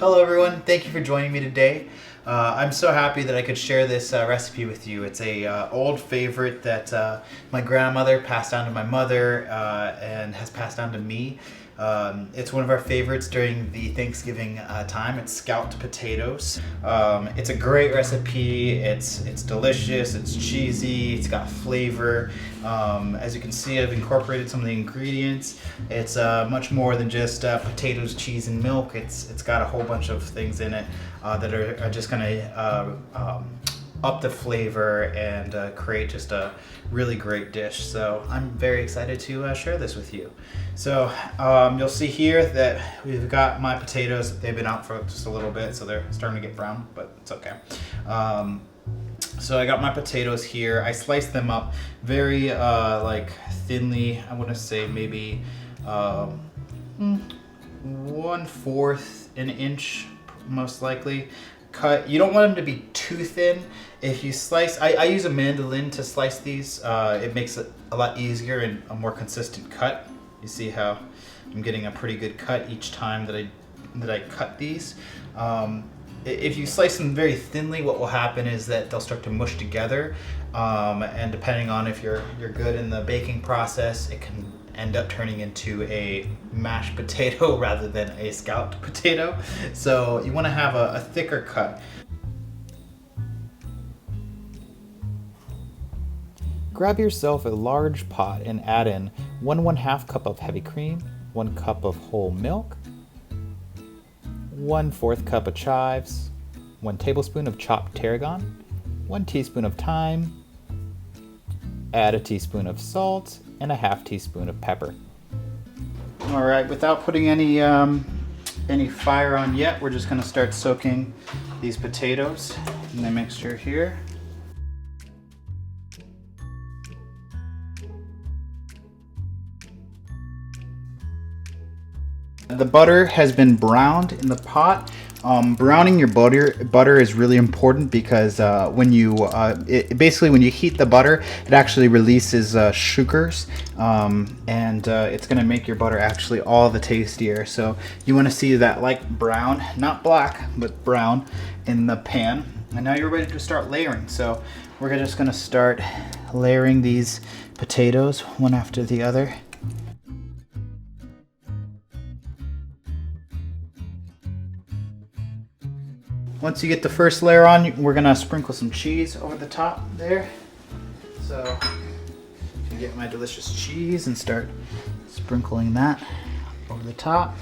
Hello everyone, thank you for joining me today. I'm so happy that I could share this recipe with you. It's a old favorite that my grandmother passed down to my mother and has passed down to me. It's one of our favorites during the Thanksgiving time. It's scalloped potatoes. It's a great recipe. It's delicious. It's cheesy. It's got flavor. As you can see, I've incorporated some of the ingredients. It's much more than just potatoes, cheese, and milk. It's got a whole bunch of things in it that are just going to up the flavor and create just a really great dish. So I'm very excited to share this with you. So you'll see here that we've got my potatoes. They've been out for just a little bit, so they're starting to get brown, but it's okay. So I got my potatoes here. I sliced them up very like thinly. I want to say maybe 1/4 an inch, most likely. Cut. You don't want them to be too thin. If you slice, I use a mandolin to slice these. It makes it a lot easier and a more consistent cut. You see how I'm getting a pretty good cut each time that I cut these. If you slice them very thinly, what will happen is that they'll start to mush together, and depending on if you're good in the baking process, it can end up turning into a mashed potato rather than a scalloped potato. So you want to have a thicker cut. Grab yourself a large pot and add in 1/2 cup of heavy cream, 1 cup of whole milk, 1/4 cup of chives, 1 tablespoon of chopped tarragon, 1 teaspoon of thyme, add a teaspoon of salt, and a 1/2 teaspoon of pepper. All right, without putting any fire on yet, we're just gonna start soaking these potatoes in the mixture here. The butter has been browned in the pot. Browning your butter is really important because when you basically when you heat the butter, it actually releases sugars, and it's going to make your butter actually all the tastier. So you want to see that light brown, not black, but brown in the pan. And now you're ready to start layering. So we're just going to start layering these potatoes one after the other. Once you get the first layer on, we're gonna sprinkle some cheese over the top there. So I can get my delicious cheese and start sprinkling that over the top.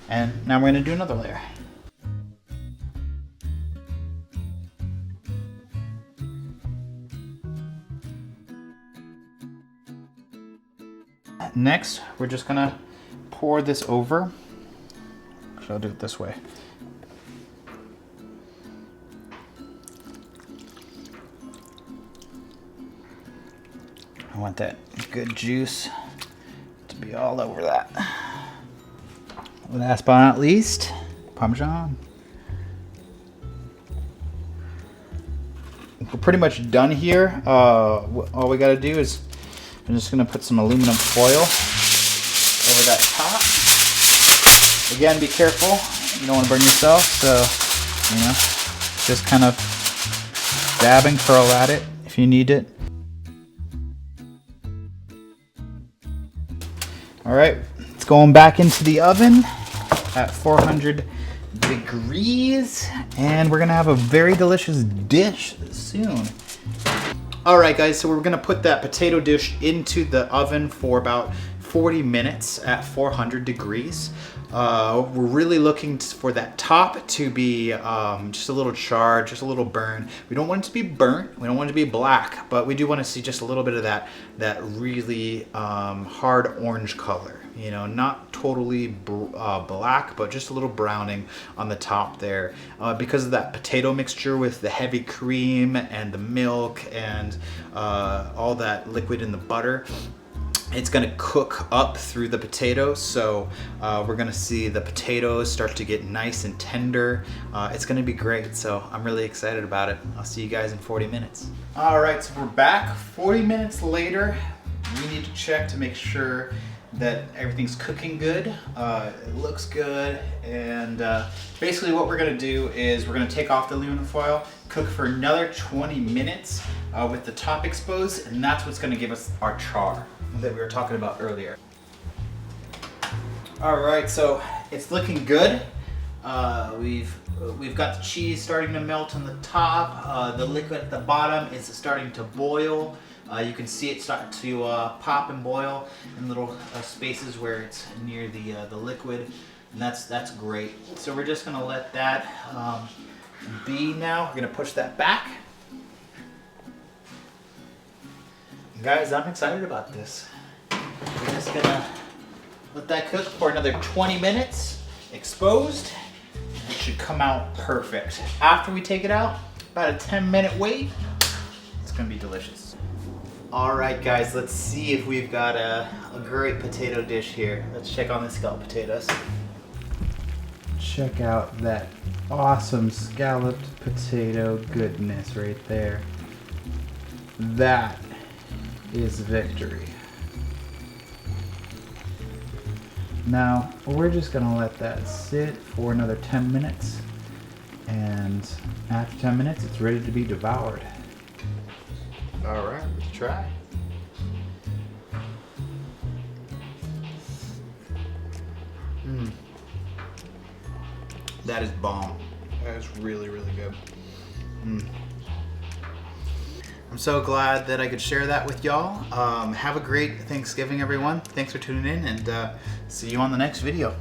And now we're gonna do another layer. Next, we're just gonna pour this over. I'll do it this way. I want that good juice to be all over that. Last but not least, Parmesan. We're pretty much done here. All we gotta do is I'm just gonna put some aluminum foil over that top. Again, be careful. You don't want to burn yourself, so, you know, just kind of dab and curl at it if you need it. All right, it's going back into the oven at 400 degrees, and we're gonna have a very delicious dish soon. All right, guys, so we're gonna put that potato dish into the oven for about 40 minutes at 400 degrees. We're really looking for that top to be just a little charred, just a little burn. We don't want it to be burnt, we don't want it to be black, but we do want to see just a little bit of that really hard orange color. You know, not totally black, but just a little browning on the top there. Because of that potato mixture with the heavy cream and the milk and all that liquid in the butter, it's gonna cook up through the potatoes, so we're gonna see the potatoes start to get nice and tender. It's gonna be great, so I'm really excited about it. I'll see you guys in 40 minutes. All right, so we're back 40 minutes later. We need to check to make sure that everything's cooking good. It looks good, and basically what we're gonna do is we're gonna take off the aluminum foil, cook for another 20 minutes with the top exposed, and that's what's gonna give us our char that we were talking about earlier. All right, so it's looking good. We've got the cheese starting to melt on the top. The liquid at the bottom is starting to boil. You can see it start to pop and boil in little spaces where it's near the liquid, and that's great. So we're just gonna let that be now. We're gonna push that back. Guys, I'm excited about this. We're just gonna let that cook for another 20 minutes, exposed. It should come out perfect. After we take it out, about a 10-minute wait, it's gonna be delicious. All right, guys, let's see if we've got a great potato dish here. Let's check on the scalloped potatoes. Check out that awesome scalloped potato goodness right there. That is victory. Now, we're just gonna let that sit for another 10 minutes, and after 10 minutes, it's ready to be devoured. All right, let's try. That is bomb. That is really, really good. I'm so glad that I could share that with y'all. Have a great Thanksgiving, everyone. Thanks for tuning in, and see you on the next video.